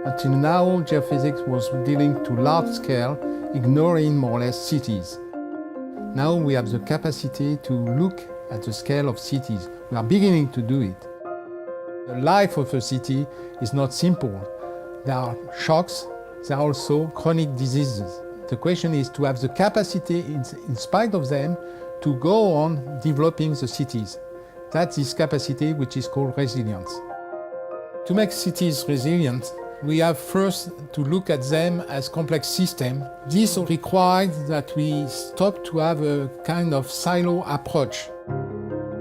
Until now, geophysics was dealing to large scale, ignoring more or less cities. Now we have the capacity to look at the scale of cities. We are beginning to do it. The life of a city is not simple. There are shocks, there are also chronic diseases. The question is to have the capacity, in spite of them, to go on developing the cities. That's this capacity which is called resilience. To make cities resilient, we have first to look at them as complex systems. This requires that we stop to have a kind of silo approach.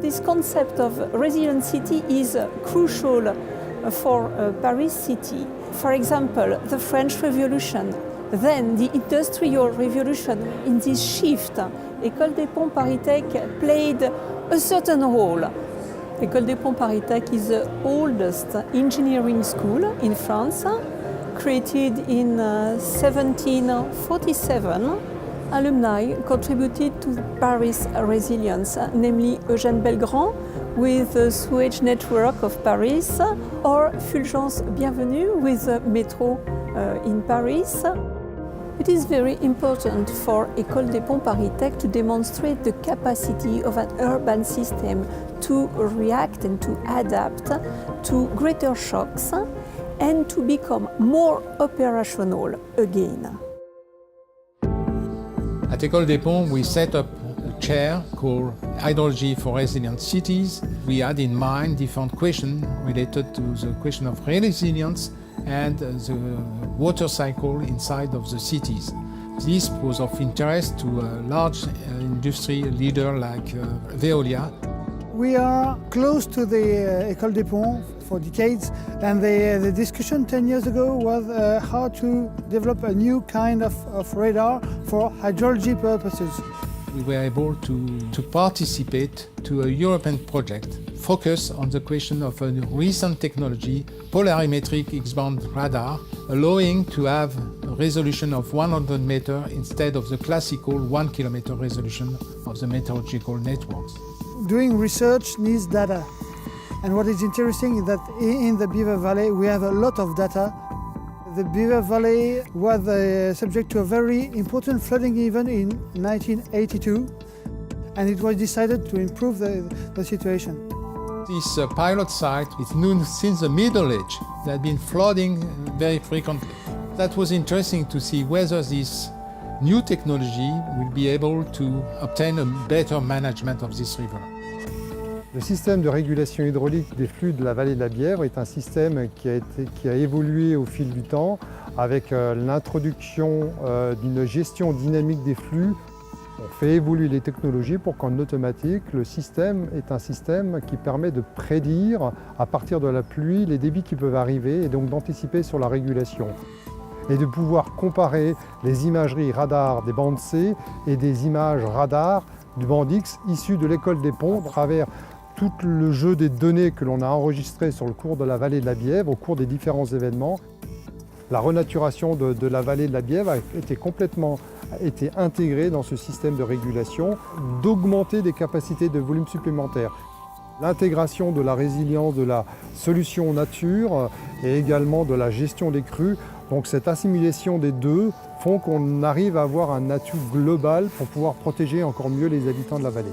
This concept of resilient city is crucial for Paris city. For example, the French Revolution, then the Industrial Revolution. In this shift, École des Ponts Paris Tech played a certain role. École des Ponts Paris Tech is the oldest engineering school in France, created in 1747. Alumni contributed to Paris resilience, namely Eugène Belgrand with the sewage network of Paris, or Fulgence Bienvenue with the metro in Paris. It is very important for École des Ponts Paris Tech to demonstrate the capacity of an urban system to react and to adapt to greater shocks and to become more operational again. At École des Ponts, we set up a chair called Hydrology for Resilient Cities. We had in mind different questions related to the question of resilience and the water cycle inside of the cities. This was of interest to a large industry leader like Veolia. We are close to the École des Ponts for decades, and the discussion 10 years ago was how to develop a new kind of radar for hydrology purposes. We were able to participate to a European project focused on the question of a recent technology, polarimetric X-band radar, allowing to have a resolution of 100 meters instead of the classical 1 kilometer resolution of the meteorological networks. Doing research needs data. And what is interesting is that in the Beaver Valley we have a lot of data. The Beaver Valley was subject to a very important flooding event in 1982, and it was decided to improve the situation. This pilot site is known since the Middle Age. There had been flooding very frequently. That was interesting to see whether this new technology will be able to obtain a better management of this river. Le système de régulation hydraulique des flux de la vallée de la Bièvre est un système qui a évolué au fil du temps avec l'introduction d'une gestion dynamique des flux. On fait évoluer les technologies pour qu'en automatique, le système est un système qui permet de prédire à partir de la pluie les débits qui peuvent arriver et donc d'anticiper sur la régulation. Et de pouvoir comparer les imageries radar des bandes C et des images radar du bande X issues de l'école des ponts à travers tout le jeu des données que l'on a enregistrées sur le cours de la vallée de la Bièvre au cours des différents événements. La renaturation de la vallée de la Bièvre a été intégrée dans ce système de régulation, d'augmenter des capacités de volume supplémentaires. L'intégration de la résilience de la solution nature et également de la gestion des crues. Donc cette assimilation des deux font qu'on arrive à avoir un atout global pour pouvoir protéger encore mieux les habitants de la vallée.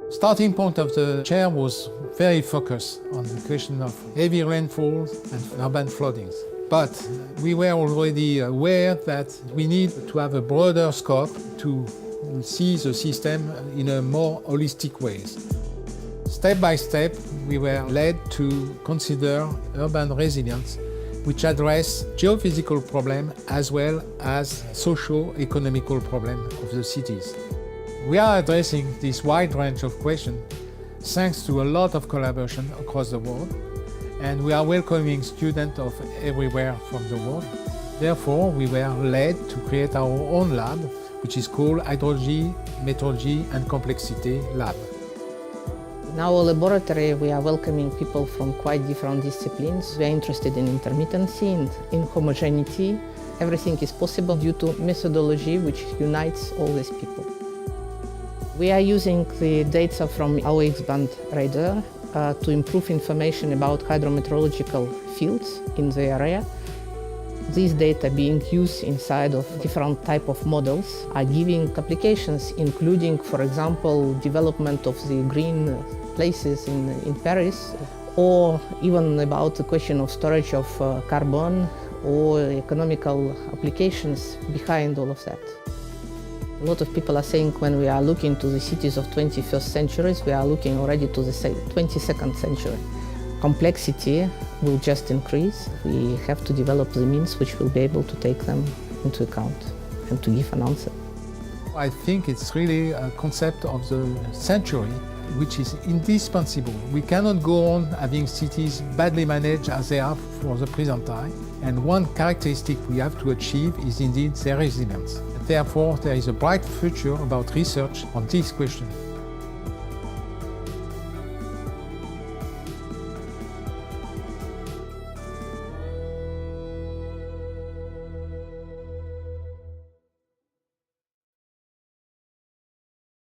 Starting point of the chair was very focused on the question of heavy rainfalls and urban floodings. But we were already aware that we need to have a broader scope to see the system in a more holistic way. Step by step, we were led to consider urban resilience, which address geophysical problems as well as socio-economical problems of the cities. We are addressing this wide range of questions thanks to a lot of collaboration across the world, and we are welcoming students of everywhere from the world. Therefore, we were led to create our own lab, which is called Hydrology, Meteorology and Complexity Lab. In our laboratory, we are welcoming people from quite different disciplines. We are interested in intermittency and in homogeneity. Everything is possible due to methodology which unites all these people. We are using the data from our X-band radar to improve information about hydrometeorological fields in the area. These data being used inside of different type of models are giving applications, including, for example, development of the green places in Paris, or even about the question of storage of carbon or economical applications behind all of that. A lot of people are saying when we are looking to the cities of 21st centuries, we are looking already to the 22nd century. Complexity will just increase. We have to develop the means which will be able to take them into account and to give an answer. I think it's really a concept of the century which is indispensable. We cannot go on having cities badly managed as they are for the present time. And one characteristic we have to achieve is indeed their resilience. Therefore, there is a bright future about research on this question.